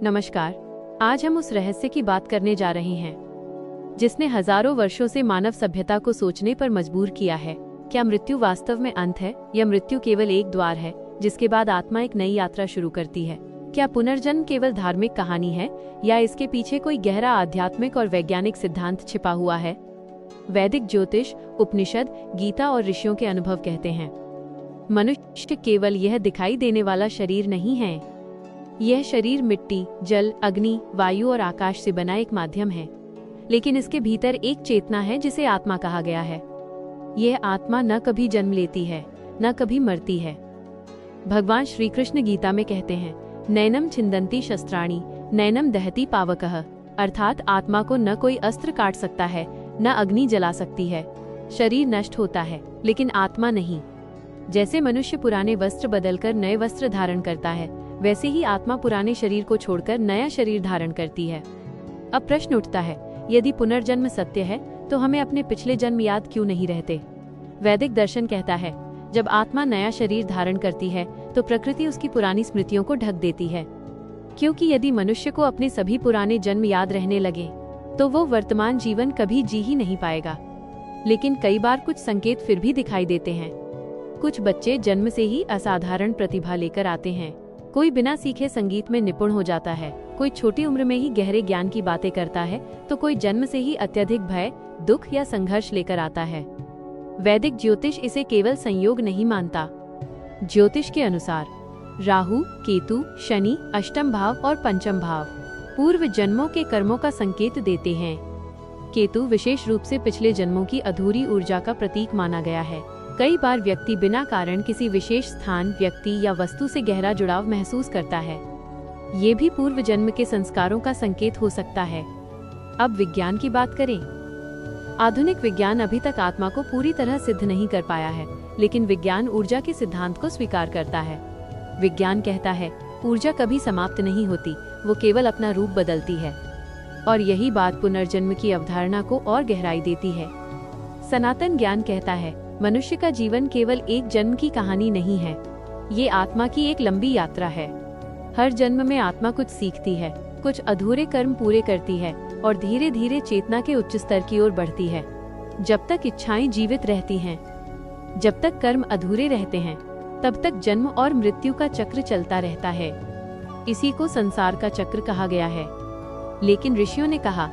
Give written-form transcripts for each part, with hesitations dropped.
नमस्कार। आज हम उस रहस्य की बात करने जा रहे हैं जिसने हजारों वर्षों से मानव सभ्यता को सोचने पर मजबूर किया है। क्या मृत्यु वास्तव में अंत है या मृत्यु केवल एक द्वार है जिसके बाद आत्मा एक नई यात्रा शुरू करती है? क्या पुनर्जन्म केवल धार्मिक कहानी है या इसके पीछे कोई गहरा आध्यात्मिक और वैज्ञानिक सिद्धांत छिपा हुआ है? वैदिक ज्योतिष, उपनिषद, गीता और ऋषियों के अनुभव कहते हैं मनुष्य केवल यह दिखाई देने वाला शरीर नहीं है। यह शरीर मिट्टी, जल, अग्नि, वायु और आकाश से बना एक माध्यम है, लेकिन इसके भीतर एक चेतना है जिसे आत्मा कहा गया है। यह आत्मा न कभी जन्म लेती है, न कभी मरती है। भगवान श्री कृष्ण गीता में कहते हैं, नैनम छिन्दन्ति शस्त्राणि, नैनम दहति पावकः, अर्थात आत्मा को न कोई अस्त्र काट सकता है, न अग्नि जला सकती है। शरीर नष्ट होता है, लेकिन आत्मा नहीं। जैसे मनुष्य पुराने वस्त्र बदलकर नए वस्त्र धारण करता है, वैसे ही आत्मा पुराने शरीर को छोड़कर नया शरीर धारण करती है। अब प्रश्न उठता है, यदि पुनर्जन्म सत्य है तो हमें अपने पिछले जन्म याद क्यों नहीं रहते? वैदिक दर्शन कहता है, जब आत्मा नया शरीर धारण करती है तो प्रकृति उसकी पुरानी स्मृतियों को ढक देती है। क्योंकि यदि मनुष्य को अपने सभी पुराने जन्म याद रहने लगे तो वो वर्तमान जीवन कभी जी ही नहीं पाएगा। लेकिन कई बार कुछ संकेत फिर भी दिखाई देते हैं। कुछ बच्चे जन्म से ही असाधारण प्रतिभा लेकर आते हैं। कोई बिना सीखे संगीत में निपुण हो जाता है, कोई छोटी उम्र में ही गहरे ज्ञान की बातें करता है, तो कोई जन्म से ही अत्यधिक भय, दुख या संघर्ष लेकर आता है। वैदिक ज्योतिष इसे केवल संयोग नहीं मानता। ज्योतिष के अनुसार राहु, केतु, शनि, अष्टम भाव और पंचम भाव पूर्व जन्मों के कर्मों का संकेत देते हैं। केतु विशेष रूप से पिछले जन्मों की अधूरी ऊर्जा का प्रतीक माना गया है। कई बार व्यक्ति बिना कारण किसी विशेष स्थान, व्यक्ति या वस्तु से गहरा जुड़ाव महसूस करता है। ये भी पूर्व जन्म के संस्कारों का संकेत हो सकता है। अब विज्ञान की बात करें। आधुनिक विज्ञान अभी तक आत्मा को पूरी तरह सिद्ध नहीं कर पाया है, लेकिन विज्ञान ऊर्जा के सिद्धांत को स्वीकार करता है। विज्ञान कहता है, ऊर्जा कभी समाप्त नहीं होती, वो केवल अपना रूप बदलती है। और यही बात पुनर्जन्म की अवधारणा को और गहराई देती है। सनातन ज्ञान कहता है, मनुष्य का जीवन केवल एक जन्म की कहानी नहीं है, ये आत्मा की एक लंबी यात्रा है। हर जन्म में आत्मा कुछ सीखती है, कुछ अधूरे कर्म पूरे करती है और धीरे धीरे चेतना के उच्च स्तर की ओर बढ़ती है। जब तक इच्छाएं जीवित रहती हैं, जब तक कर्म अधूरे रहते हैं, तब तक जन्म और मृत्यु का चक्र चलता रहता है। इसी को संसार का चक्र कहा गया है। लेकिन ऋषियों ने कहा,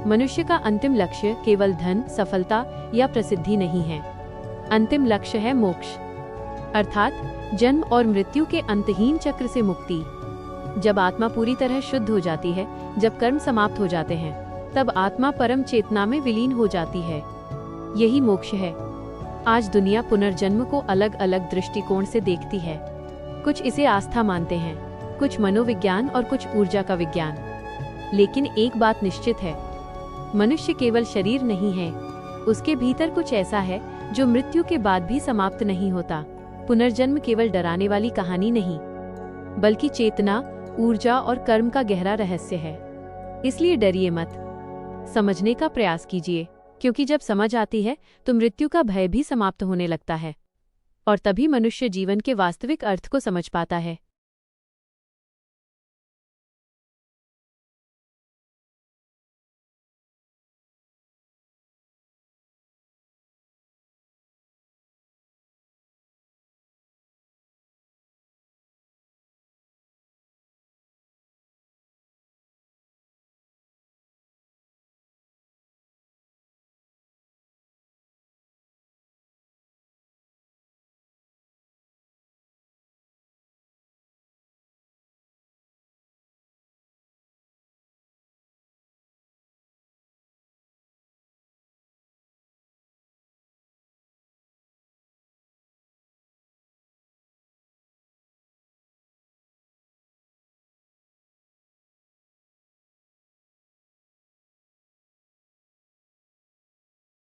मनुष्य का अंतिम लक्ष्य केवल धन, सफलता या प्रसिद्धि नहीं है। अंतिम लक्ष्य है मोक्ष, अर्थात जन्म और मृत्यु के अंतहीन चक्र से मुक्ति। जब आत्मा पूरी तरह शुद्ध हो जाती है, जब कर्म समाप्त हो जाते हैं, तब आत्मा परम चेतना में विलीन हो जाती है। यही मोक्ष है। आज दुनिया पुनर्जन्म को अलग अलग दृष्टिकोण से देखती है। कुछ इसे आस्था मानते हैं, कुछ मनोविज्ञान और कुछ ऊर्जा का विज्ञान। लेकिन एक बात निश्चित है, मनुष्य केवल शरीर नहीं है, उसके भीतर कुछ ऐसा है जो मृत्यु के बाद भी समाप्त नहीं होता। पुनर्जन्म केवल डराने वाली कहानी नहीं, बल्कि चेतना, ऊर्जा और कर्म का गहरा रहस्य है। इसलिए डरिए मत, समझने का प्रयास कीजिए, क्योंकि जब समझ आती है तो मृत्यु का भय भी समाप्त होने लगता है, और तभी मनुष्य जीवन के वास्तविक अर्थ को समझ पाता है।